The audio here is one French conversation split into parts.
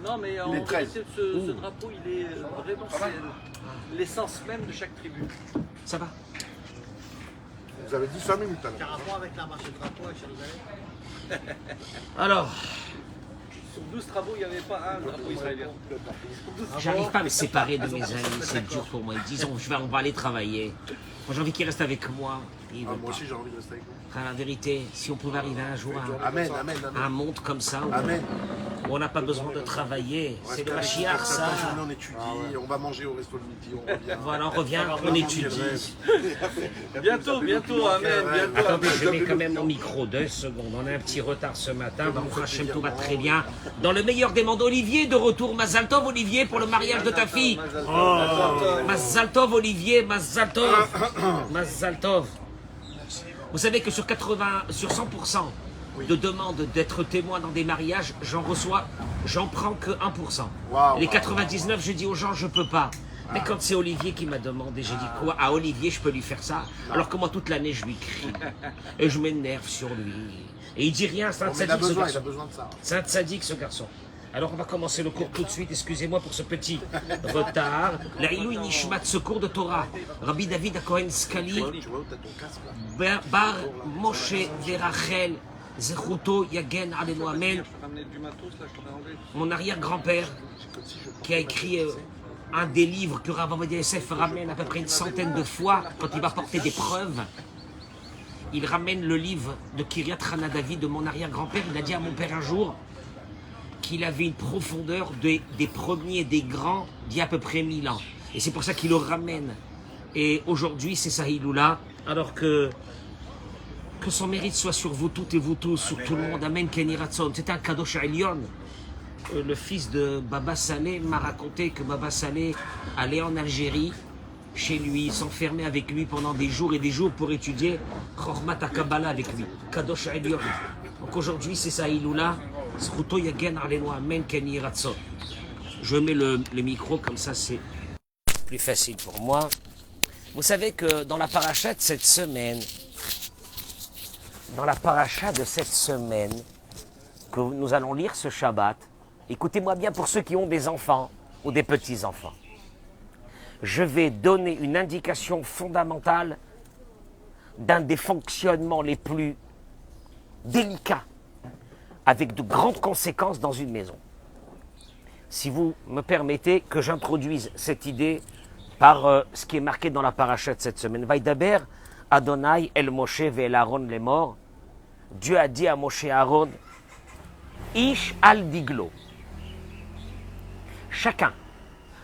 Non, mais en réalité, ce drapeau, il est vraiment l'essence même de chaque tribu. Ça va? Vous avez dit 5 minutes alors. Quel rapport avec la marche de drapeau à Jérusalem? Alors, Sur 12 travaux, il n'y avait pas un drapeau israélien. j'arrive pas à me séparer de mes amis, c'est dur pour moi. Ils disent on va aller travailler. Moi j'ai envie qu'ils restent avec moi. Ils veulent Moi pas. aussi j'ai envie de rester avec vous. Ah, la vérité, si on pouvait arriver un jour à Amen, amen, amen. un monde comme ça, où Amen. on n'a pas besoin de travailler, c'est le Reste Mashiach, avec ça. certaines journées, on étudie, on va manger au resto le midi, on revient. Voilà, on revient, on étudie. Bientôt, bientôt, amen, bientôt. Attendez, je mets quand même mon micro 2 secondes. On a un petit retard ce matin. Baruch Hashem, tout va très bien. Dans le meilleur des mondes, Olivier, de retour. Mazal Tov, Olivier, pour le mariage de ta fille. Mazal Tov, Olivier, Mazal Tov. Mazal Tov. Vous savez que sur 100% de demandes d'être témoin dans des mariages, j'en prends que 1%. Les 99, je dis aux gens, je peux pas. Mais quand c'est Olivier qui m'a demandé, j'ai dit quoi? À Olivier, je peux lui faire ça. Alors que moi, toute l'année, je lui crie. Et je m'énerve sur lui. Et il dit rien, c'est un Mais il a sadique, ce besoin, il a garçon. besoin de ça. C'est un sadique, ce garçon. Alors, on va commencer le cours tout de suite. Excusez-moi pour ce petit retard. La Ilou Nishmat, ce cours de Torah. Rabbi David Akohen Skali, Tu vois où t'as ton casque là? Bar Moshe Verachel, Zechuto Yagen Alenu Amen. Ramener du matos, là, je t'en ai enlevé. Mon arrière-grand-père, qui a écrit un des livres que Rav Ovadia Yosef ramène à peu près une centaine de fois quand il va porter des preuves. Il ramène le livre de Kiryat Hana David de mon arrière-grand-père. Il a dit à mon père un jour qu'il avait une profondeur des premiers, des grands, d'il y a à peu près 1000 ans. Et c'est pour ça qu'il le ramène. Et aujourd'hui, c'est ça, Hiloula. Alors que son mérite soit sur vous toutes et vous tous, sur tout le monde. Amen, Kenny Ratson. C'était un Kadosh Elyon. Le fils de Baba Saleh m'a raconté que Baba Saleh allait en Algérie, chez lui, s'enfermer avec lui pendant des jours et des jours pour étudier Chormat Kabbalah avec lui. Kadosh Elyon. Donc aujourd'hui, c'est ça, Hiloula. Zchuto Yagen Alenu Amen, Kenny Ratson. Je mets le micro, comme ça c'est plus facile pour moi. Vous savez que dans la paracha de cette semaine, que nous allons lire ce Shabbat, écoutez-moi bien pour ceux qui ont des enfants ou des petits-enfants. Je vais donner une indication fondamentale d'un des fonctionnements les plus délicats, avec de grandes conséquences dans une maison. Si vous me permettez que j'introduise cette idée par ce qui est marqué dans la paracha de cette semaine. Vaïdaber, Adonai, El Moshe, Ve'el Aaron, les morts. Dieu a dit à Moshe et Aaron, Ish al diglo. Chacun,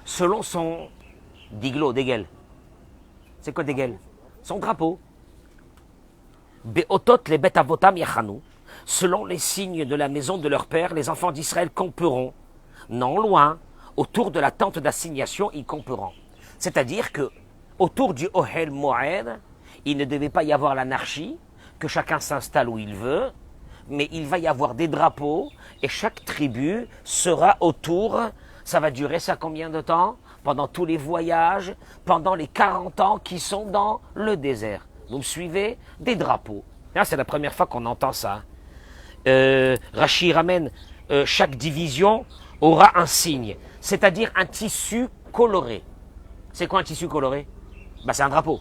selon son diglo, dégel. C'est quoi dégel? Son drapeau. Be'otot les bet avotam yachanu. Selon les signes de la maison de leur père, les enfants d'Israël camperont. Non loin, autour de la tente d'assignation, ils camperont. C'est-à-dire que autour du Ohel Moed, il ne devait pas y avoir l'anarchie, que chacun s'installe où il veut, mais il va y avoir des drapeaux et chaque tribu sera autour. Ça va durer ça combien de temps? Pendant tous les voyages, pendant les 40 ans qui sont dans le désert. Vous me suivez? Des drapeaux. Là, c'est la première fois qu'on entend ça. Rachi ramène, chaque division aura un signe, c'est-à-dire un tissu coloré. C'est quoi un tissu coloré? C'est un drapeau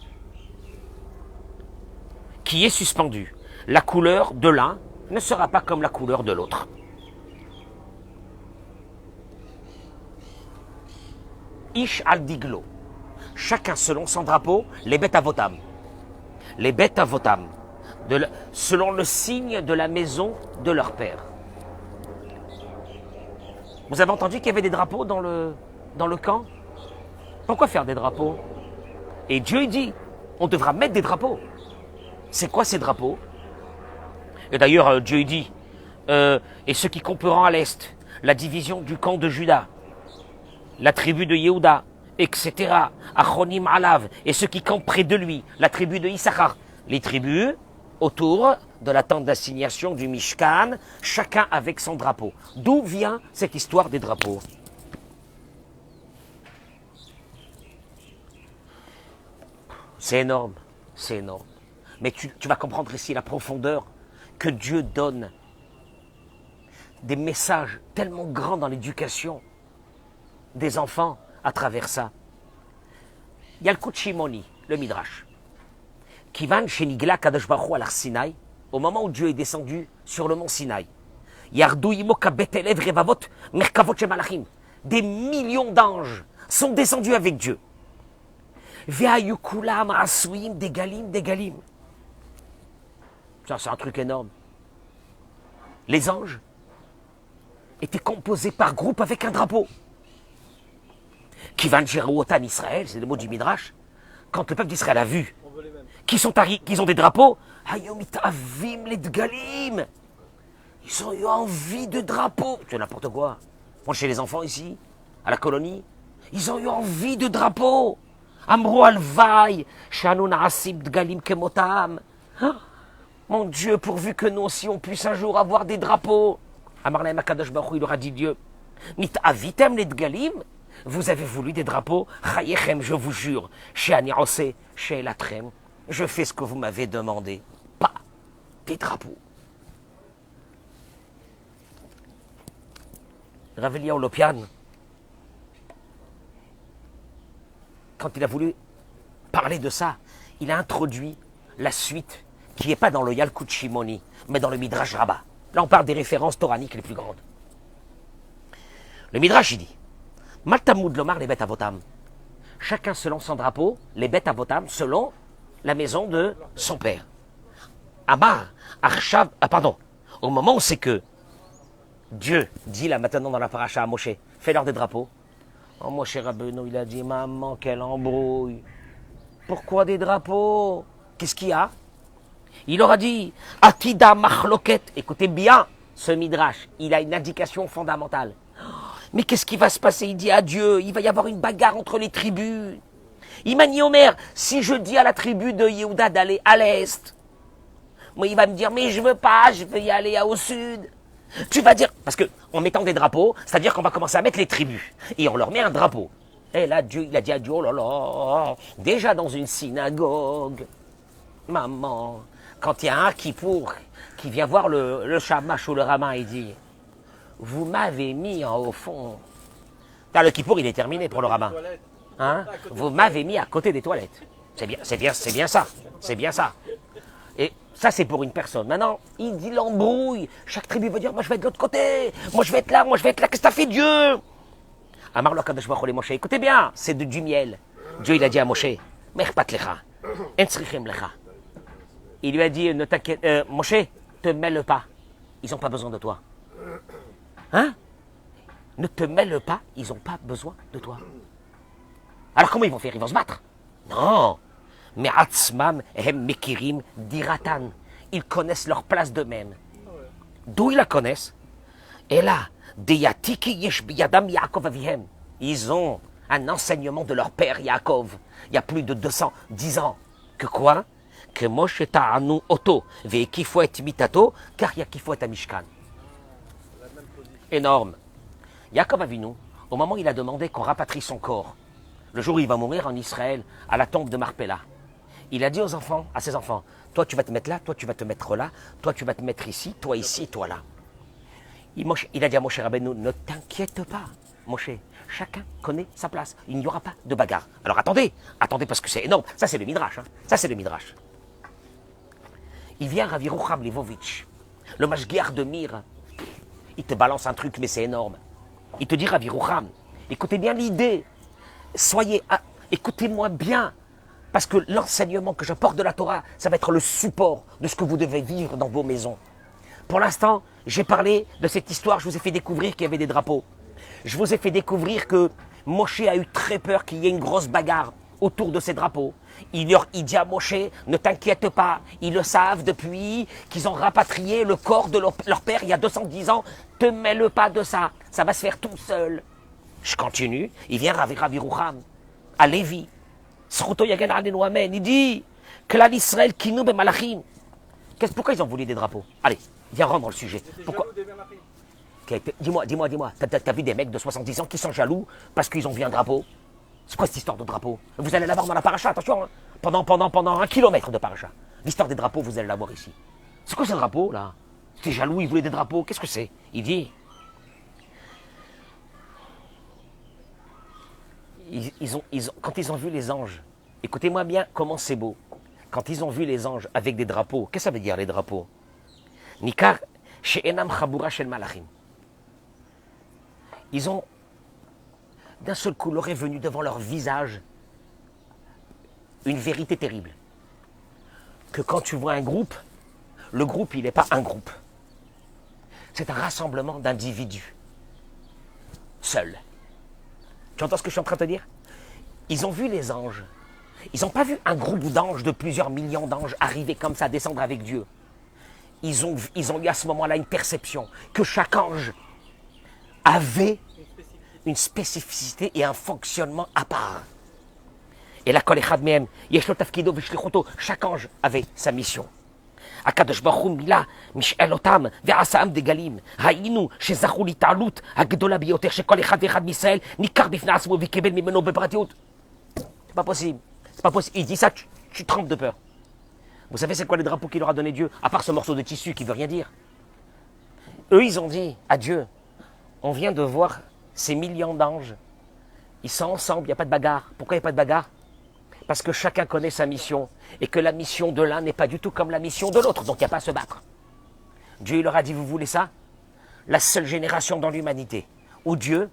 qui est suspendu. La couleur de l'un ne sera pas comme la couleur de l'autre. Ish al diglo. Chacun selon son drapeau, les bêtes à votam. Les bêtes à votam. Selon le signe de la maison de leur père. Vous avez entendu qu'il y avait des drapeaux dans le camp? Pourquoi faire des drapeaux? Et Dieu dit, on devra mettre des drapeaux. C'est quoi ces drapeaux? Et d'ailleurs, Dieu dit, et ceux qui camperont à l'est, la division du camp de Juda, la tribu de Yehuda, etc., Achonim Alav, et ceux qui campent près de lui, la tribu de Issachar, les tribus autour de la tente d'assignation du Mishkan, chacun avec son drapeau. D'où vient cette histoire des drapeaux? C'est énorme, c'est énorme. Mais tu vas comprendre ici la profondeur que Dieu donne. des messages tellement grands dans l'éducation des enfants à travers ça. Il y a le coup de Shimoni, le Midrash. Kivan Shenigla Kadosh Baruch Hu al Sinaï, au moment où Dieu est descendu sur le mont Sinaï. Yardu Imoka Betelev Revavot Merkavot Shemalachim. Des millions d'anges sont descendus avec Dieu. Ve'ayukulam Asuim Degalim. Ça, c'est un truc énorme. Les anges étaient composés par groupe avec un drapeau. Kivan Jerouotan Israël, c'est le mot du Midrash. Quand le peuple d'Israël a vu qu'ils ont des drapeaux, Hayomit Avim les Dgalim. Ils ont eu envie de drapeaux. C'est n'importe quoi. Moi, chez les enfants ici, à la colonie, ils ont eu envie de drapeaux. Amro Alvaï, Shanu Naasib Dgalim Kemotam. Mon Dieu, pourvu que nous aussi on puisse un jour avoir des drapeaux. Amarlaim Akadosh Baruch Hu, il aura dit Dieu. Mit avitem les Dgalim. Vous avez voulu des drapeaux. Chayechem, je vous jure. Chez Anirosé, chez Latrem. Je fais ce que vous m'avez demandé. Pas des drapeaux. Rav Eliyahu Lopian, quand il a voulu parler de ça, il a introduit la suite qui n'est pas dans le Yalkut Shimoni, mais dans le Midrash Rabbah. Là, on parle des références toraniques les plus grandes. Le Midrash, il dit Maltamud Lomar les bêtes avotam. Chacun selon son drapeau, les bêtes avotam, selon la maison de son père. Amar, Arshav, au moment où c'est que Dieu dit là maintenant dans la paracha à Moshe, fais-leur des drapeaux. Oh Moshe Rabbeinu, il a dit, maman, quelle embrouille. Pourquoi des drapeaux? Qu'est-ce qu'il y a? Il leur a dit, Atida Machloket. Écoutez bien ce midrash, il a une indication fondamentale. Mais qu'est-ce qui va se passer? Il dit à Dieu, il va y avoir une bagarre entre les tribus. Il m'a dit, Omer, si je dis à la tribu de Yehuda d'aller à l'est, moi il va me dire, mais je veux pas, je veux y aller au sud. Tu vas dire, parce qu'en mettant des drapeaux, c'est-à-dire qu'on va commencer à mettre les tribus. Et on leur met un drapeau. Et là, Dieu, il a dit à Dieu, oh là là, déjà dans une synagogue, maman, quand il y a un Kippour qui vient voir le Shamash ou le Ramin, il dit, vous m'avez mis au fond. Là, le Kippour, il est terminé pour le Ramin. Hein? Vous m'avez mis à côté des toilettes. C'est bien ça. C'est bien ça. Et ça, c'est pour une personne. Maintenant, il dit l'embrouille. Chaque tribu va dire, moi, je vais être de l'autre côté. Moi, je vais être là. Moi, je vais être là. Qu'est-ce que t'as fait, Dieu? Amar lo Kadosh Baruch Hu Moshe. Écoutez bien, c'est du miel. Dieu, il a dit à Moshe, Merpat lecha, ensrichem lecha. Il lui a dit, ne t'inquiète, Moshe, te mêle pas. Ils n'ont pas besoin de toi. Hein? Ne te mêle pas. Ils n'ont pas besoin de toi. Alors, comment ils vont faire? Ils vont se battre? Non. Mais Atzmam, Hem Mekirim, Diratan. Ils connaissent leur place d'eux-mêmes. D'où ils la connaissent? Et là, Deyatiki Yesh Biyadam Yaakov Avihem. Ils ont un enseignement de leur père Yaakov. Il y a plus de 210 ans. Que quoi? Que Moshe Ta'anu Oto, Ve'ekifo et Mitato, car Yakifo et Amishkan. Énorme. Yaakov Avinu, au moment où il a demandé qu'on rapatrie son corps, le jour où il va mourir en Israël, à la tombe de Marpella, il a dit aux enfants, à ses enfants, toi tu vas te mettre là, toi tu vas te mettre là, toi tu vas te mettre ici, toi ici, toi là. Il a dit à Moshe Rabbeinu, ne t'inquiète pas, Moshe, chacun connaît sa place, il n'y aura pas de bagarre. Alors attendez parce que c'est énorme, ça c'est le Midrash, hein. Ça c'est le Midrash. Il vient Rav Yerucham Levovitch, le Mashgiach de Mir, il te balance un truc mais c'est énorme. Il te dit Rav Yerucham, écoutez bien l'idée, écoutez-moi bien, parce que l'enseignement que j'apporte de la Torah, ça va être le support de ce que vous devez vivre dans vos maisons. Pour l'instant, j'ai parlé de cette histoire, je vous ai fait découvrir qu'il y avait des drapeaux. Je vous ai fait découvrir que Moshe a eu très peur qu'il y ait une grosse bagarre autour de ces drapeaux. Il dit à Moshe, ne t'inquiète pas, ils le savent depuis qu'ils ont rapatrié le corps de leur père il y a 210 ans. Te mêle pas de ça, ça va se faire tout seul. Je continue, il vient Rav Yerucham, à Lévi. Il dit, Klal Israël Kinu Bemalachim. Pourquoi ils ont voulu des drapeaux? Allez, viens rendre le sujet. Pourquoi? Dis-moi, t'as vu des mecs de 70 ans qui sont jaloux parce qu'ils ont vu un drapeau? C'est quoi cette histoire de drapeau? Vous allez la voir dans la paracha, attention, hein. Pendant 1 kilomètre de paracha. L'histoire des drapeaux, vous allez la voir ici. C'est quoi ce drapeau, là? T'es jaloux, ils voulaient des drapeaux. Qu'est-ce que c'est? Il dit, quand ils ont vu les anges, écoutez-moi bien comment c'est beau. Quand ils ont vu les anges avec des drapeaux, qu'est-ce que ça veut dire les drapeaux? Nikar she'enam chabura shel malachim. Ils ont, d'un seul coup, leur est venu devant leur visage une vérité terrible. Que quand tu vois un groupe, le groupe, il n'est pas un groupe. C'est un rassemblement d'individus. Seuls. Tu entends ce que je suis en train de te dire? Ils ont vu les anges. Ils n'ont pas vu un groupe d'anges, de plusieurs millions d'anges, arriver comme ça, descendre avec Dieu. Ils ont eu à ce moment-là une perception que chaque ange avait une spécificité et un fonctionnement à part. Et la kol echad mehem, yesh lo tafkido v'shlichuto, chaque ange avait sa mission. הקדוש ברוך הוא מילא משאל אותם ועשאם דגלים. ראינו שזכו להתעלות הגדולה ביותר שכל אחד ואחד מישראל ניכר בפני עצמו וקיבל ממנו בפרטיות. C'est pas possible. C'est pas possible. Il dit ça, tu trembles de peur. Vous savez c'est quoi les drapeaux qu'il leur a donné Dieu, à part ce morceau de tissu qui veut rien dire? Eux, ils ont dit à Dieu, on vient de voir ces millions d'anges. Ils sont ensemble, il n'y a pas de bagarre. Pourquoi il n'y a pas de bagarre? Parce que chacun connaît sa mission et que la mission de l'un n'est pas du tout comme la mission de l'autre, donc il n'y a pas à se battre. Dieu il leur a dit, vous voulez ça? La seule génération dans l'humanité où Dieu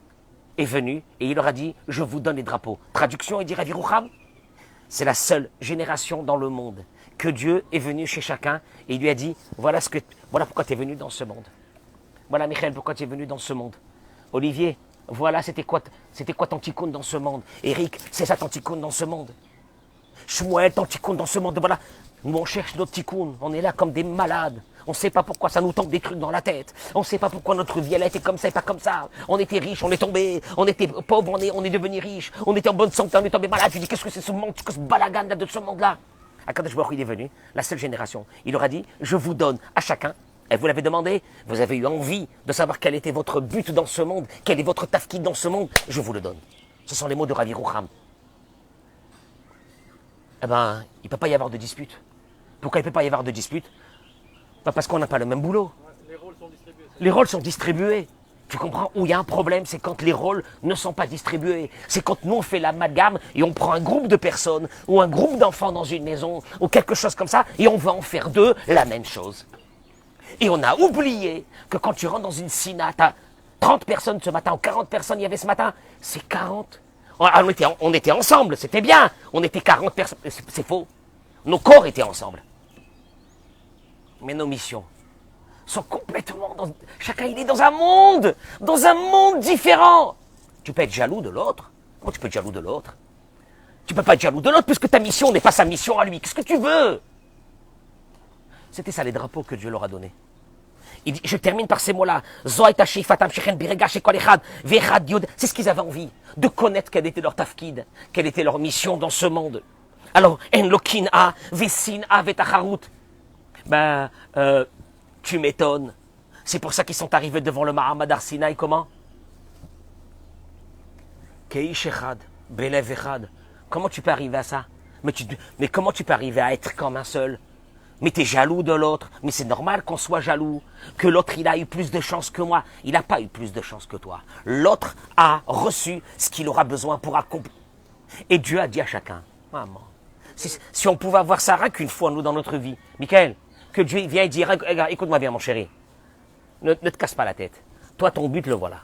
est venu et il leur a dit, je vous donne les drapeaux. Traduction, il dit Ravi Rouham, c'est la seule génération dans le monde que Dieu est venu chez chacun et il lui a dit, voilà pourquoi tu es venu dans ce monde. Voilà Michael, pourquoi tu es venu dans ce monde. Olivier, voilà c'était quoi ton tikkun dans ce monde. Eric, c'est ça ton tikkun dans ce monde. Shmuel, ton tikkun dans ce monde, voilà. Nous, on cherche notre tikkun, on est là comme des malades. On ne sait pas pourquoi ça nous tombe des trucs dans la tête. On ne sait pas pourquoi notre vie, elle a été comme ça et pas comme ça. On était riche, on est tombé. On était pauvre, on est devenu riche. On était en bonne santé, on est tombé malade. Tu dis, qu'est-ce que c'est ce monde, qu'est-ce que ce balagan là de ce monde-là? Akadosh Baruch Hu, il est venu, la seule génération. Il leur a dit, je vous donne à chacun. Et vous l'avez demandé, vous avez eu envie de savoir quel était votre but dans ce monde, quel est votre tafkid dans ce monde, je vous le donne. Ce sont les mots de Ravi Rouham. Eh ben, il ne peut pas y avoir de dispute. Pourquoi il ne peut pas y avoir de dispute? Pas parce qu'on n'a pas le même boulot. Les rôles sont distribués. Les rôles sont distribués. Tu comprends? Où il y a un problème, c'est quand les rôles ne sont pas distribués. C'est quand nous on fait l'amalgame et on prend un groupe de personnes ou un groupe d'enfants dans une maison ou quelque chose comme ça et on veut en faire d'eux la même chose. Et on a oublié que quand tu rentres dans une sina, tu as 30 personnes ce matin ou 40 personnes il y avait ce matin, c'est 40. On était ensemble, c'était bien. On était 40 personnes. C'est faux. Nos corps étaient ensemble. Mais nos missions sont complètement dans... Chacun, il est dans un monde différent. Tu peux être jaloux de l'autre. Comment tu peux être jaloux de l'autre? Tu peux pas être jaloux de l'autre puisque ta mission n'est pas sa mission à lui. Qu'est-ce que tu veux? C'était ça les drapeaux que Dieu leur a donnés. Il dit, je termine par ces mots-là. C'est ce qu'ils avaient envie, de connaître quelle était leur tafkid, quelle était leur mission dans ce monde. Alors, tu m'étonnes. C'est pour ça qu'ils sont arrivés devant le Mahamad Arsinaï, comment? Comment tu peux arriver à ça? Mais comment tu peux arriver à être comme un seul? Mais tu es jaloux de l'autre. Mais c'est normal qu'on soit jaloux. Que l'autre, il a eu plus de chance que moi. Il n'a pas eu plus de chance que toi. L'autre a reçu ce qu'il aura besoin pour accomplir. Et Dieu a dit à chacun, maman, si on pouvait avoir ça rien qu'une fois, nous, dans notre vie, Michael, que Dieu vienne et dire, regarde, écoute-moi bien, mon chéri. Ne te casse pas la tête. Toi, ton but, le voilà.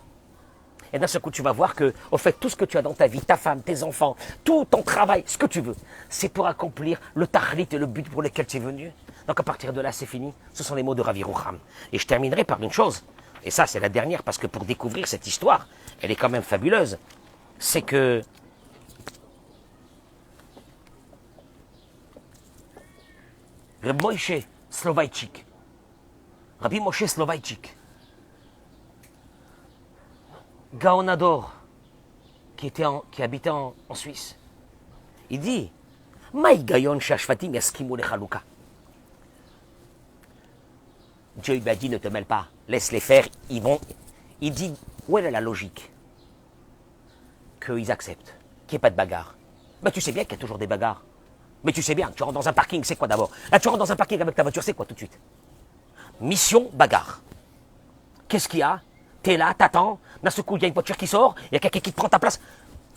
Et d'un seul coup, tu vas voir que, au fait, tout ce que tu as dans ta vie, ta femme, tes enfants, tout ton travail, ce que tu veux, c'est pour accomplir le tahlit et le but pour lequel tu es venu. Donc à partir de là, c'est fini. Ce sont les mots de Ravi Rouham. Et je terminerai par une chose. Et ça, c'est la dernière, parce que pour découvrir cette histoire, elle est quand même fabuleuse. C'est que Rabbi Moshe Soloveitchik, Gaonador, qui habitait en Suisse, il dit, Maïgayon Shashvatim Yaskimu le Chaluka. Dieu lui a dit, ne te mêle pas, laisse-les faire, ils vont. Il dit, où est la logique? Qu'ils acceptent, qu'il n'y ait pas de bagarre. Ben, tu sais bien qu'il y a toujours des bagarres. Mais tu sais bien, tu rentres dans un parking, c'est quoi d'abord? Là, tu rentres dans un parking avec ta voiture, c'est quoi tout de suite? mission bagarre. Qu'est-ce qu'il y a? T'es là, t'attends, d'un seul coup, il y a une voiture qui sort, il y a quelqu'un qui te prend ta place.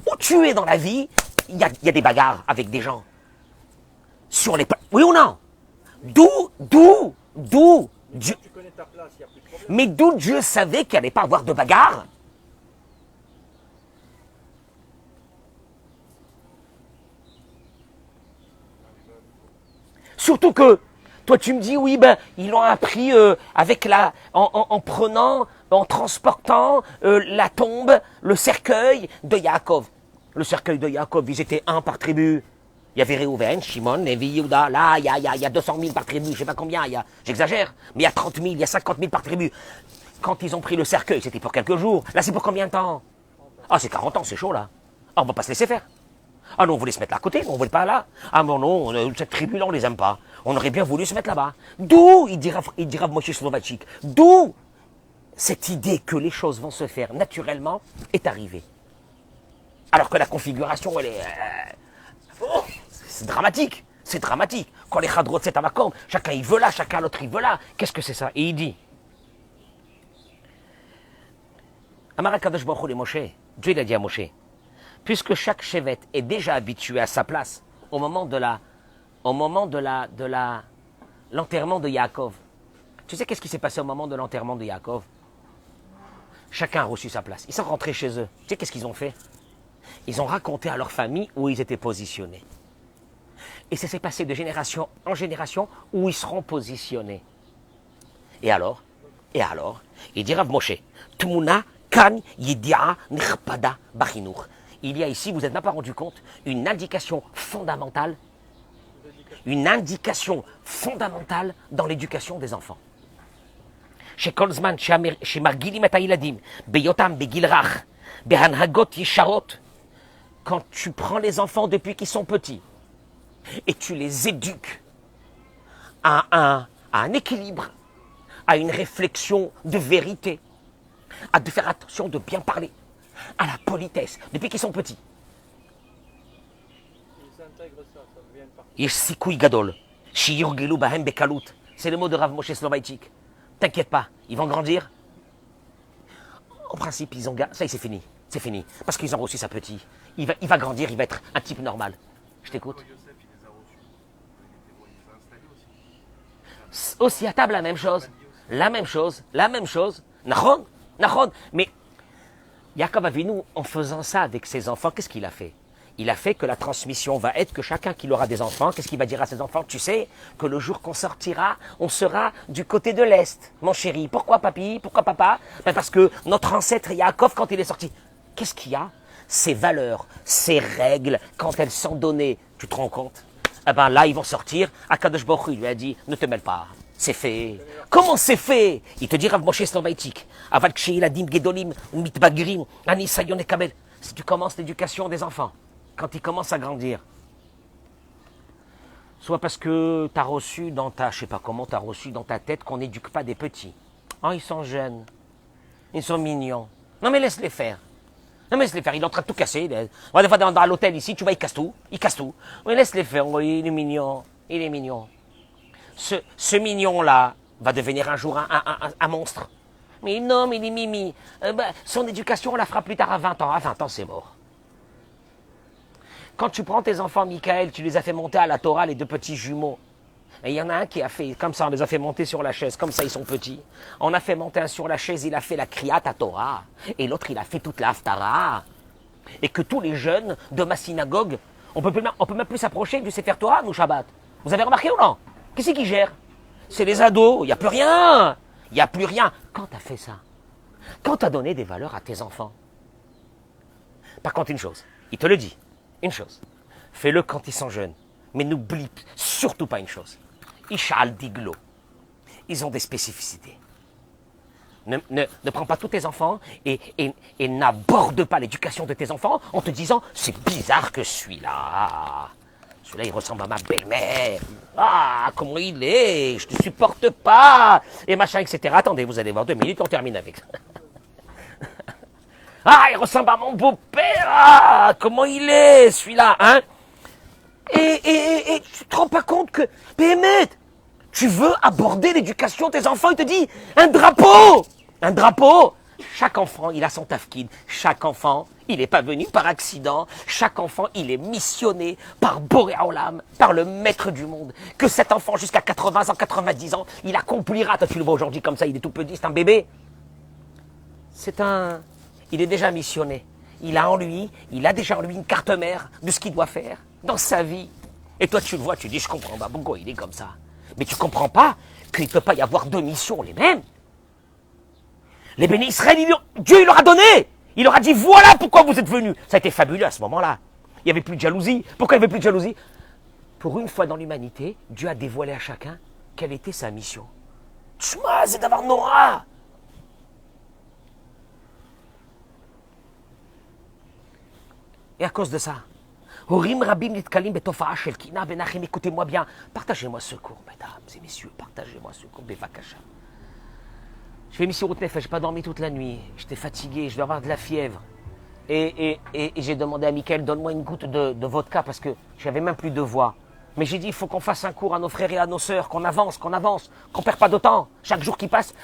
Où tu es dans la vie, il y a des bagarres avec des gens. Sur les... Oui ou non? D'où Dieu... Tu connais ta place, il n'y a plus de problème. Mais d'où Dieu savait qu'il n'allait pas avoir de bagarre? Surtout que, toi tu me dis, oui, ben, ils l'ont appris avec en prenant, en transportant la tombe, le cercueil de Yaakov. Le cercueil de Yaakov, ils étaient un par tribu. Il y avait Réhouven, Shimon, Lévi, Yehuda. Là, il y a 200 000 par tribu, je ne sais pas combien, j'exagère, mais il y a 30 000, il y a 50 000 par tribu. Quand ils ont pris le cercueil, c'était pour quelques jours. Là, c'est pour combien de temps? Ah, c'est 40 ans, c'est chaud, là. Ah, on va pas se laisser faire. Ah non, on voulait se mettre là à côté, on ne voulait pas là. Ah non, cette tribu-là, on les aime pas. On aurait bien voulu se mettre là-bas. D'où, il dira Moshe Slovatique, d'où cette idée que les choses vont se faire naturellement est arrivée. Alors que la configuration, elle est... c'est dramatique, c'est dramatique. Quand les chadrot, c'est à Makom, chacun il veut là, chacun l'autre il veut là. Qu'est-ce que c'est ça? Et il dit, Amar HaKadosh Baruch Hu le Moshe, Dieu il a dit à Moshe, puisque chaque chevet est déjà habitué à sa place au moment de l'enterrement de Yaakov. Tu sais qu'est-ce qui s'est passé au moment de l'enterrement de Yaakov? Chacun a reçu sa place. Ils sont rentrés chez eux. Tu sais qu'est-ce qu'ils ont fait? Ils ont raconté à leur famille où ils étaient positionnés. Et ça s'est passé de génération en génération où ils seront positionnés. Et alors, il dit Rav Moshe, Tmuna kan yidia nirpada bachinur. Il y a ici, vous n'êtes même pas rendu compte, une indication fondamentale dans l'éducation des enfants. Chez Kolzman, chez Margilim et Aïladim, Beyotam, Begilrach, Behanhagot Yesharot, quand tu prends les enfants depuis qu'ils sont petits et tu les éduques à un équilibre, à une réflexion de vérité, à de faire attention de bien parler, à la politesse, depuis qu'ils sont petits. Ils intègrent ça, ça devient une partie. Yeshikoui Gadol, Shiyurgelu Bahem Bekalut, c'est le mot de Rav Moshe Slovaïtik. T'inquiète pas, ils vont grandir. En principe, ils ont... Ça, c'est fini. C'est fini. Parce qu'ils ont reçu sa petite. Il va grandir, il va être un type normal. Je t'écoute. Aussi à table, la même chose. La même chose. Nahon. Mais Yaakov Avinu, en faisant ça avec ses enfants, qu'est-ce qu'il a fait? Il a fait que la transmission va être que chacun qui aura des enfants, qu'est-ce qu'il va dire à ses enfants? Tu sais que le jour qu'on sortira, on sera du côté de l'Est, mon chéri. Pourquoi papy? Pourquoi papa? Ben parce que notre ancêtre Yaakov, quand il est sorti, qu'est-ce qu'il y a? Ces valeurs, ces règles, quand elles sont données, tu te rends compte? Eh ben là, ils vont sortir. Akadosh Baruch Hu, il lui a dit, ne te mêle pas. C'est fait. Comment c'est fait? Il te dit Rav Moshe Slovaïtik. Aval Kshiladim Gedolim Mitbagrim Anisayon et Kabel. Si tu commences l'éducation des enfants, quand ils commencent à grandir, soit parce que tu as reçu dans ta, je sais pas comment, tu as reçu dans ta tête qu'on n'éduque pas des petits. Oh, ils sont jeunes. Ils sont mignons. Non mais laisse-les faire. Non mais laisse-les faire, il est en train de tout casser. Des fois dans l'hôtel ici, tu vois, il casse tout. Mais laisse-les faire, oh, il est mignon. Ce mignon-là va devenir un jour un monstre. Mais non, mais il est mimi. Son éducation, on la fera plus tard à 20 ans. À 20 ans, c'est mort. Quand tu prends tes enfants, Michael, tu les as fait monter à la Torah, les deux petits jumeaux. Et il y en a un qui a fait, comme ça, on les a fait monter sur la chaise, comme ça, ils sont petits. On a fait monter un sur la chaise, il a fait la Kriyat à Torah. Et l'autre, il a fait toute la Haftara. Et que tous les jeunes de ma synagogue, on peut même plus s'approcher du Sefer Torah, nous, Shabbat. Vous avez remarqué ou non? Qui c'est qui gère? C'est les ados, il n'y a plus rien. Il n'y a plus rien. Quand tu as fait ça? Quand tu as donné des valeurs à tes enfants? Par contre, une chose, il te le dit, une chose. Fais-le quand ils sont jeunes. Mais n'oublie surtout pas une chose. Ishal Diglo. Ils ont des spécificités. Ne prends pas tous tes enfants et n'aborde pas l'éducation de tes enfants en te disant « C'est bizarre que celui-là, il ressemble à ma belle-mère. Ah, comment il est, je te supporte pas. » Et machin, etc. Attendez, vous allez voir 2 minutes, on termine avec ça. Ah, il ressemble à mon beau-père. Ah, comment il est, celui-là, hein? Et tu te rends pas compte que, Béhémet, Tu veux aborder l'éducation de tes enfants, il te dit, un drapeau. Un drapeau. Chaque enfant, il a son tafkid. Chaque enfant, il n'est pas venu par accident. Chaque enfant, il est missionné par Boré Olam, par le maître du monde. Que cet enfant, jusqu'à 80 ans, 90 ans, il accomplira. Toi, tu le vois aujourd'hui comme ça, il est tout petit, c'est un bébé. Il est déjà missionné. Il a déjà en lui une carte mère de ce qu'il doit faire dans sa vie. Et toi, tu le vois, tu dis, je comprends pas pourquoi il est comme ça. Mais tu comprends pas qu'il ne peut pas y avoir deux missions les mêmes. Les bénis Israël, Dieu il leur a donné. Il leur a dit, voilà pourquoi vous êtes venus. Ça a été fabuleux à ce moment-là. Il n'y avait plus de jalousie. Pourquoi il n'y avait plus de jalousie? Pour une fois dans l'humanité, Dieu a dévoilé à chacun quelle était sa mission. Tchma, c'est d'avoir Nora. Et à cause de ça, écoutez-moi bien, partagez-moi ce cours, mesdames et messieurs, partagez-moi ce cours, Bevakasha. Je fais mission route nef, je n'ai pas dormi toute la nuit, j'étais fatigué, je dois avoir de la fièvre. Et j'ai demandé à Mickaël, donne-moi une goutte de vodka parce que j'avais même plus de voix. Mais j'ai dit, il faut qu'on fasse un cours à nos frères et à nos sœurs, qu'on avance, qu'on ne perd pas de temps. Chaque jour qui passe,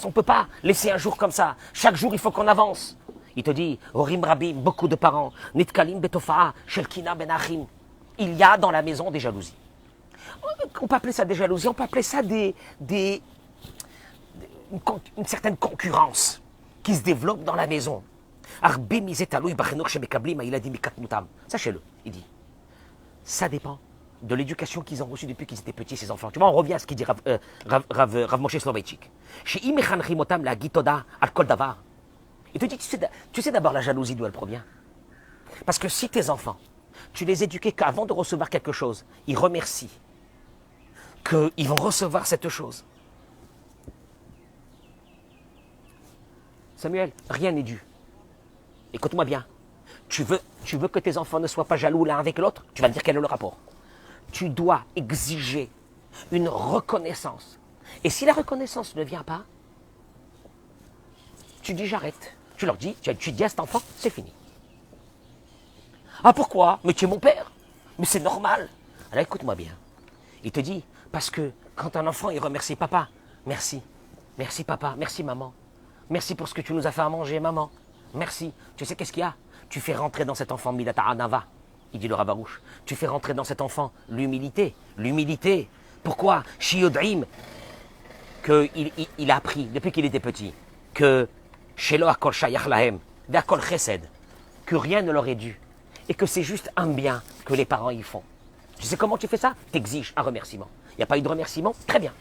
on ne peut pas laisser un jour comme ça. Chaque jour, il faut qu'on avance. Il te dit, Horim Rabim, beaucoup de parents, Nitkalim Betofa'a, Shelkina Benachim. Il y a dans la maison des jalousies. On peut appeler ça des jalousies, on peut appeler ça une certaine concurrence qui se développe dans la maison. Sachez-le, il dit, ça dépend de l'éducation qu'ils ont reçue depuis qu'ils étaient petits, ces enfants. Tu vois, on revient à ce qu'il dit Rav Moshe Soloveitchik. Il te dit, tu sais d'abord la jalousie d'où elle provient. Parce que si tes enfants, tu les éduquais qu'avant de recevoir quelque chose, ils remercient qu'ils vont recevoir cette chose. Samuel, rien n'est dû. Écoute-moi bien. Tu veux que tes enfants ne soient pas jaloux l'un avec l'autre? Tu vas me dire quel est le rapport. Tu dois exiger une reconnaissance. Et si la reconnaissance ne vient pas, tu dis j'arrête. Tu leur dis, tu dis à cet enfant, c'est fini. Ah pourquoi? Mais tu es mon père. Mais c'est normal. Alors écoute-moi bien. Il te dit, parce que quand un enfant il remercie papa, merci. Merci papa, merci maman. Merci pour ce que tu nous as fait à manger, maman. Merci. Tu sais qu'est-ce qu'il y a? Tu fais rentrer dans cet enfant Midata Anava. Il dit le Rabarouche. Tu fais rentrer dans cet enfant l'humilité. L'humilité. Pourquoi? Shiyodrim, qu'il a appris depuis qu'il était petit que Shelo Akol Shayach Lahem, d'Akol Chesed, que rien ne leur est dû. Et que c'est juste un bien que les parents y font. Tu sais comment tu fais ça? Tu exiges un remerciement. Il n'y a pas eu de remerciement? Très bien.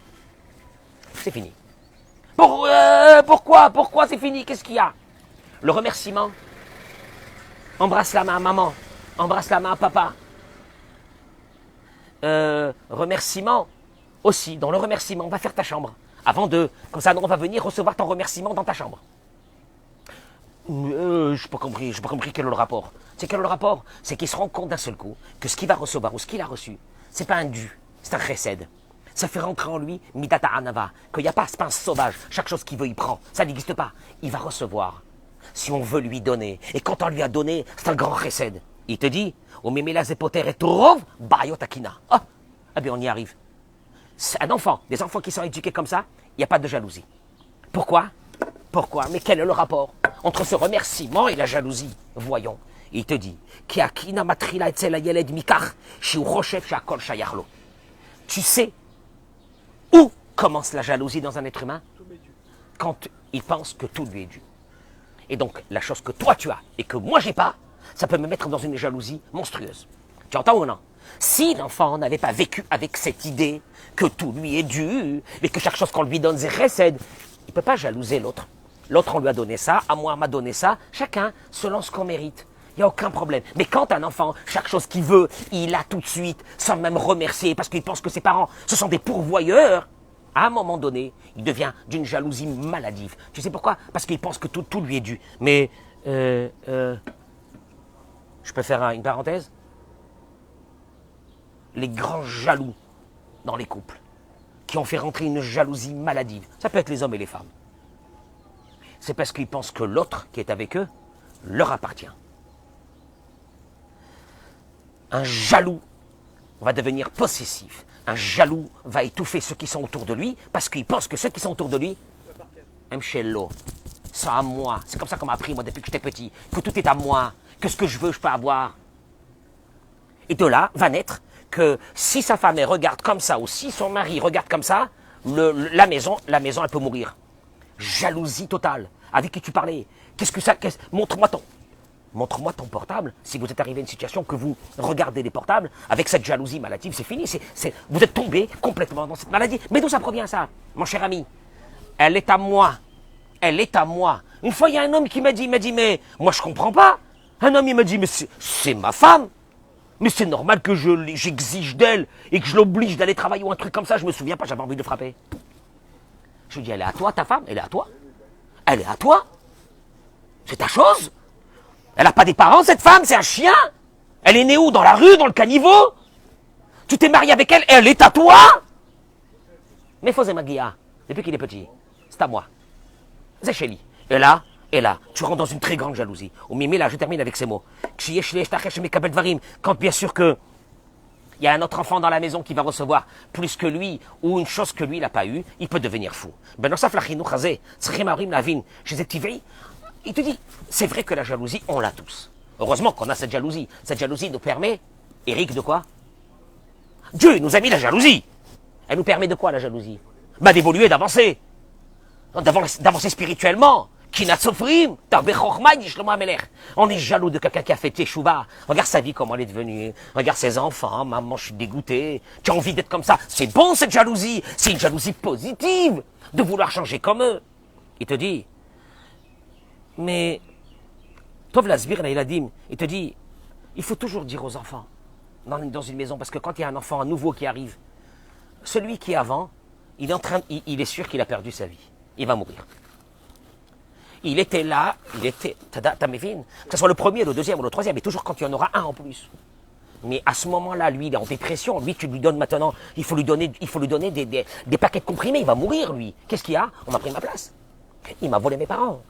C'est fini. Pourquoi c'est fini? Qu'est-ce qu'il y a? Le remerciement. Embrasse la main à maman. Embrasse la main à papa. Remerciement aussi. Dans le remerciement, va faire ta chambre. Avant de... Comme ça, on va venir recevoir ton remerciement dans ta chambre. Je n'ai pas compris quel est le rapport. C'est quel est le rapport? C'est qu'il se rend compte d'un seul coup que ce qu'il va recevoir ou ce qu'il a reçu, c'est pas un dû, c'est un chesed. Ça fait rentrer en lui midata anava, qu'il n'y a pas, c'est pas un sauvage. Chaque chose qu'il veut, il prend. Ça n'existe pas. Il va recevoir. Si on veut lui donner, et quand on lui a donné, c'est un grand chesed. Il te dit, au memela zepoter et torov, bayotakina. Oh, eh bien on y arrive. C'est un enfant, des enfants qui sont éduqués comme ça, il n'y a pas de jalousie. Pourquoi? Mais quel est le rapport entre ce remerciement et la jalousie? Voyons. Il te dit, tu sais où commence la jalousie dans un être humain? Quand il pense que tout lui est dû. Et donc, la chose que toi tu as et que moi j'ai pas, ça peut me mettre dans une jalousie monstrueuse. Tu entends ou non? Si l'enfant n'avait pas vécu avec cette idée que tout lui est dû, et que chaque chose qu'on lui donne, c'est recède, il ne peut pas jalouser l'autre. L'autre, on lui a donné ça, à moi, on m'a donné ça, chacun selon ce qu'on mérite. Il n'y a aucun problème. Mais quand un enfant, chaque chose qu'il veut, il a tout de suite, sans même remercier, parce qu'il pense que ses parents, ce sont des pourvoyeurs, à un moment donné, il devient d'une jalousie maladive. Tu sais pourquoi? Parce qu'il pense que tout lui est dû. Mais, je peux faire une parenthèse? Les grands jaloux dans les couples, qui ont fait rentrer une jalousie maladive, ça peut être les hommes et les femmes. C'est parce qu'ils pensent que l'autre qui est avec eux leur appartient. Un jaloux va devenir possessif. Un jaloux va étouffer ceux qui sont autour de lui parce qu'il pense que ceux qui sont autour de lui, Mchello, c'est à moi. C'est comme ça qu'on m'a appris, moi, depuis que j'étais petit, que tout est à moi, que ce que je veux, je peux avoir. Et de là va naître que si sa femme elle regarde comme ça, ou si son mari regarde comme ça, la maison, elle peut mourir. Jalousie totale. Avec qui tu parlais? Qu'est-ce que ça... Montre-moi ton portable. Si vous êtes arrivé à une situation que vous regardez les portables, avec cette jalousie maladive, c'est fini. Vous êtes tombé complètement dans cette maladie. Mais d'où ça provient ça, mon cher ami? Elle est à moi. Elle est à moi. Une fois, il y a un homme qui m'a dit, mais moi je comprends pas. Un homme, il m'a dit, mais c'est ma femme. Mais c'est normal que j'exige d'elle et que je l'oblige d'aller travailler ou un truc comme ça. Je me souviens pas, j'avais envie de le frapper. Je lui dis, elle est à toi, ta femme? Elle est à toi? Elle est à toi? C'est ta chose? Elle n'a pas des parents, cette femme? C'est un chien? Elle est née où? Dans la rue? Dans le caniveau? Tu t'es marié avec elle? Elle est à toi? Mais Fosé Maguia, depuis qu'il est petit, c'est à moi. C'est chez lui. Et là, tu rentres dans une très grande jalousie. Au mimé, là, je termine avec ces mots. Quand bien sûr que il y a un autre enfant dans la maison qui va recevoir plus que lui, ou une chose que lui, il n'a pas eu, il peut devenir fou. Il te dit, c'est vrai que la jalousie, on l'a tous. Heureusement qu'on a cette jalousie. Cette jalousie nous permet, Eric, de quoi? Dieu nous a mis la jalousie. Elle nous permet de quoi, la jalousie? D'évoluer, d'avancer. D'avancer spirituellement. On est jaloux de quelqu'un qui a fait Teshuvah. Regarde sa vie, comment elle est devenue. Regarde ses enfants. Maman, je suis dégoûté. Tu as envie d'être comme ça. C'est bon, cette jalousie. C'est une jalousie positive de vouloir changer comme eux. Il te dit, mais, Tov Lasbir, il te dit, il faut toujours dire aux enfants, dans une maison, parce que quand il y a un enfant, un nouveau qui arrive, celui qui est avant, il est sûr qu'il a perdu sa vie. Il va mourir. Il était là, t'as mes filles, que ce soit le premier, le deuxième ou le troisième, et toujours quand il y en aura un en plus. Mais à ce moment-là, lui, il est en dépression. Lui, tu lui donnes maintenant, il faut lui donner des paquets de comprimés. Il va mourir, lui. Qu'est-ce qu'il y a? On m'a pris ma place. Il m'a volé mes parents.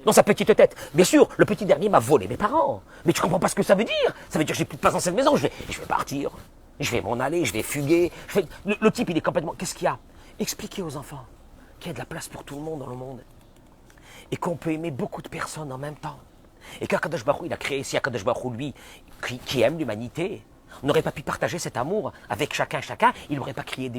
Dans sa petite tête. Bien sûr, le petit dernier m'a volé mes parents. Mais tu comprends pas ce que ça veut dire? Ça veut dire que j'ai plus de place dans cette maison. Je vais partir. Je vais m'en aller. Je vais fuguer. Le type, il est complètement... Qu'est-ce qu'il y a? Expliquez aux enfants qu'il y a de la place pour tout le monde dans le monde. Et qu'on peut aimer beaucoup de personnes en même temps. Et qu'Akadosh Baruch Hu, il a créé ici Akadosh Baruch Hu, lui, qui aime l'humanité. On n'aurait pas pu partager cet amour avec chacun, il n'aurait pas créé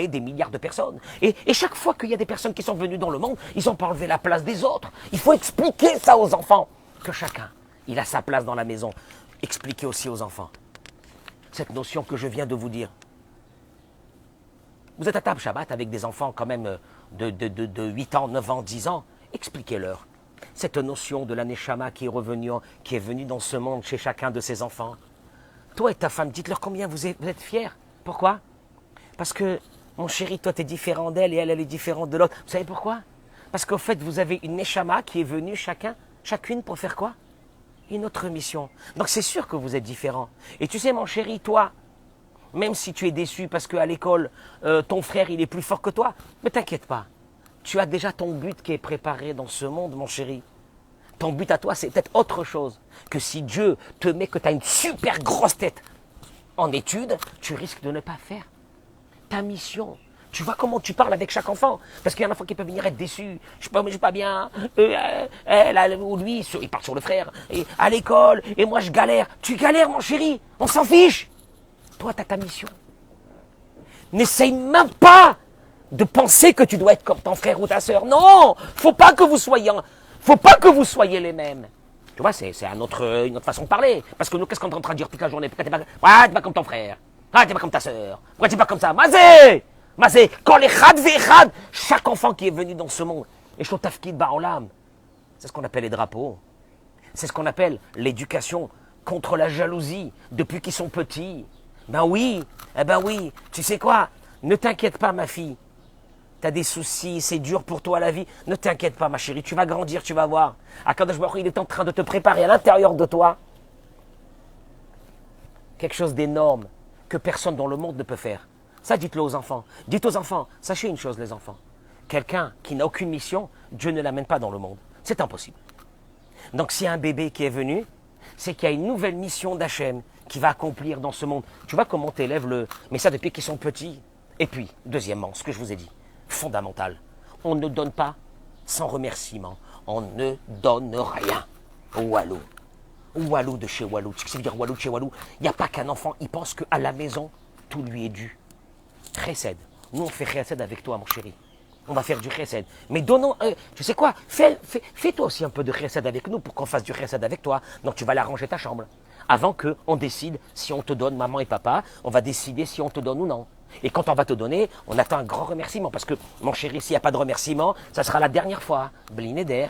des milliards de personnes. Et chaque fois qu'il y a des personnes qui sont venues dans le monde, ils n'ont pas enlevé la place des autres. Il faut expliquer ça aux enfants, que chacun, il a sa place dans la maison. Expliquez aussi aux enfants cette notion que je viens de vous dire. Vous êtes à table Shabbat avec des enfants quand même de 8 ans, 9 ans, 10 ans. Expliquez-leur cette notion de la Neshama qui est venue dans ce monde chez chacun de ces enfants. Toi et ta femme, dites-leur combien vous êtes fiers. Pourquoi? Parce que, mon chéri, toi, tu es différent d'elle et elle est différente de l'autre. Vous savez pourquoi? Parce qu'au fait, vous avez une Neshama qui est venue chacune pour faire quoi? Une autre mission. Donc c'est sûr que vous êtes différents. Et tu sais, mon chéri, toi, même si tu es déçu parce qu'à l'école, ton frère, il est plus fort que toi, mais t'inquiète pas. Tu as déjà ton but qui est préparé dans ce monde, mon chéri. Ton but à toi, c'est peut-être autre chose que si Dieu te met que tu as une super grosse tête en études, tu risques de ne pas faire ta mission. Tu vois comment tu parles avec chaque enfant. Parce qu'il y a un enfant qui peut venir être déçu. Je ne suis pas bien. Elle ou lui, il part sur le frère. Et à l'école, et moi je galère. Tu galères, mon chéri. On s'en fiche. Toi, tu as ta mission. N'essaye même pas de penser que tu dois être comme ton frère ou ta sœur. Non, faut pas que vous soyez les mêmes. Tu vois, c'est une autre façon de parler. Parce que nous, qu'est-ce qu'on est en train de dire toute la journée? Pourquoi t'es pas comme ton frère? T'es pas comme ta sœur? Pourquoi t'es pas comme ça? Mazé, quand les chad vechad, chaque enfant qui est venu dans ce monde, et shotafkid ba'olam, c'est ce qu'on appelle les drapeaux. C'est ce qu'on appelle l'éducation contre la jalousie, depuis qu'ils sont petits. Ben oui, tu sais quoi? Ne t'inquiète pas, ma fille. Tu as des soucis, c'est dur pour toi la vie. Ne t'inquiète pas, ma chérie, tu vas grandir, tu vas voir. Akadosh Baruch Hu, il est en train de te préparer à l'intérieur de toi quelque chose d'énorme que personne dans le monde ne peut faire. Ça, dites-le aux enfants. Dites aux enfants, sachez une chose, les enfants. Quelqu'un qui n'a aucune mission, Dieu ne l'amène pas dans le monde. C'est impossible. Donc, s'il y a un bébé qui est venu, c'est qu'il y a une nouvelle mission d'Hachem qui va accomplir dans ce monde. Tu vois comment tu élèves le... Mais ça depuis qu'ils sont petits. Et puis, deuxièmement, ce que je vous ai dit, fondamental, on ne donne pas sans remerciement. On ne donne rien. Walou. Walou de chez Walou. Tu sais ce que ça veut dire Walou de chez Walou? Il n'y a pas qu'un enfant, il pense qu'à la maison, tout lui est dû. Chesed. Nous, on fait chesed avec toi, mon chéri. On va faire du chesed. Mais donnons, tu sais quoi, fais-toi aussi un peu de chesed avec nous pour qu'on fasse du chesed avec toi. Donc tu vas l'arranger ta chambre. Avant qu'on décide si on te donne, maman et papa, on va décider si on te donne ou non. Et quand on va te donner, on attend un grand remerciement. Parce que, mon chéri, s'il n'y a pas de remerciement, ça sera la dernière fois. Blinéder.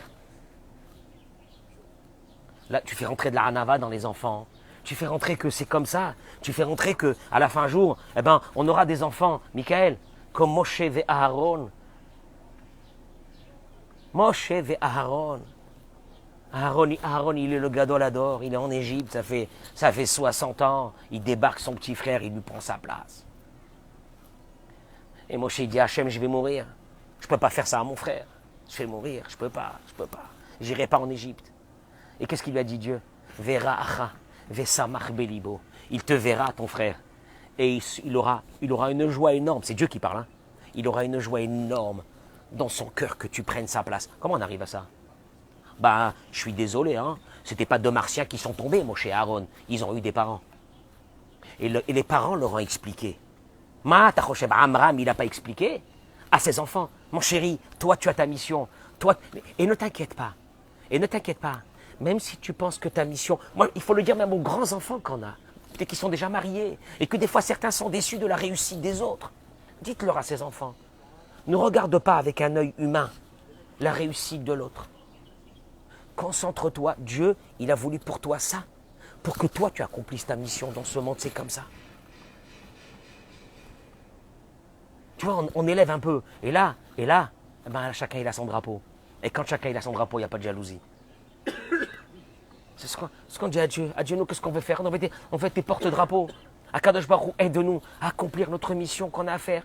Là, tu fais rentrer de la hanava dans les enfants. Tu fais rentrer que c'est comme ça. Tu fais rentrer que, à la fin du jour, eh ben, on aura des enfants, Michael, comme Moshe et Aaron. Moshe et Aaron. Aaron, il est le Gadolador, il est en Égypte, ça fait 60 ans. Il débarque son petit frère, il lui prend sa place. Et Moshe dit à Hachem, je vais mourir. Je ne peux pas faire ça à mon frère. Je vais mourir, je ne peux pas. J'irai pas en Égypte. Et qu'est-ce qu'il lui a dit Dieu? Vera acha, vesamach belibo. Il te verra, ton frère. Et il aura une joie énorme. C'est Dieu qui parle. Hein. Il aura une joie énorme dans son cœur que tu prennes sa place. Comment on arrive à ça? Bah, je suis désolé, hein. C'était pas deux Martiens qui sont tombés, Moshe et Aaron. Ils ont eu des parents. Et les parents leur ont expliqué. Amram, il n'a pas expliqué à ses enfants. Mon chéri, toi, tu as ta mission. Et ne t'inquiète pas. Même si tu penses que ta mission... Moi, il faut le dire même aux grands enfants qu'on a. Peut-être qu'ils sont déjà mariés. Et que des fois, certains sont déçus de la réussite des autres. Dites-leur à ces enfants. Ne regarde pas avec un œil humain la réussite de l'autre. Concentre-toi. Dieu, il a voulu pour toi ça. Pour que toi, tu accomplisses ta mission dans ce monde. C'est comme ça. Tu vois, on élève un peu. Et là, ben, chacun il a son drapeau. Et quand chacun il a son drapeau, il n'y a pas de jalousie. C'est ce qu'on dit à Dieu. À Dieu, nous, qu'est-ce qu'on veut faire? On veut être des porte-drapeaux. Akadosh Baruch Hu, aide-nous à accomplir notre mission qu'on a à faire.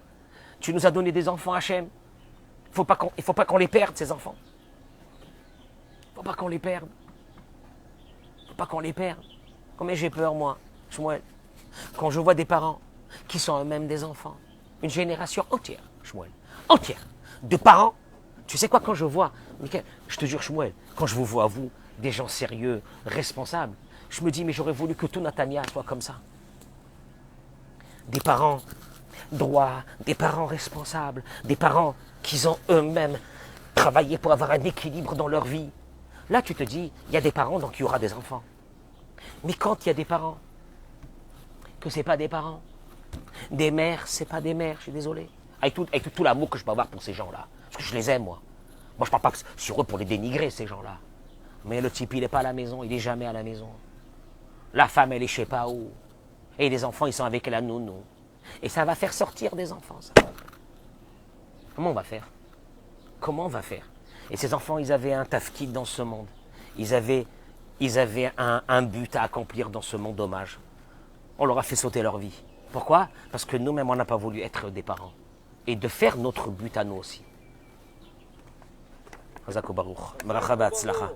Tu nous as donné des enfants, Hachem. Il ne faut pas qu'on les perde, ces enfants. Il ne faut pas qu'on les perde. Combien j'ai peur, moi, Shmuel, quand je vois des parents qui sont eux-mêmes des enfants. Une génération entière, Shmuel. Entière. De parents. Tu sais quoi, quand je vois, Michael, je te jure, Shmuel, quand je vous vois, vous, des gens sérieux, responsables, je me dis, mais j'aurais voulu que tout Natania soit comme ça. Des parents droits, des parents responsables, des parents qui ont eux-mêmes travaillé pour avoir un équilibre dans leur vie. Là, tu te dis, il y a des parents, donc il y aura des enfants. Mais quand il y a des parents, que ce n'est pas des parents, des mères, c'est pas des mères, je suis désolé. Avec tout l'amour que je peux avoir pour ces gens-là. Parce que je les aime, moi. Moi, je ne parle pas sur eux pour les dénigrer, ces gens-là. Mais le type, il n'est pas à la maison, il n'est jamais à la maison. La femme, elle est je ne sais pas où. Et les enfants, ils sont avec la nounou. Et ça va faire sortir des enfants, ça. Comment on va faire? Et ces enfants, ils avaient un tafkid dans ce monde. Ils avaient un but à accomplir dans ce monde dommage. On leur a fait sauter leur vie. Pourquoi? Parce que nous-mêmes, on n'a pas voulu être des parents. Et de faire notre but à nous aussi. Chazak Baruch. Baracha b'atzlacha.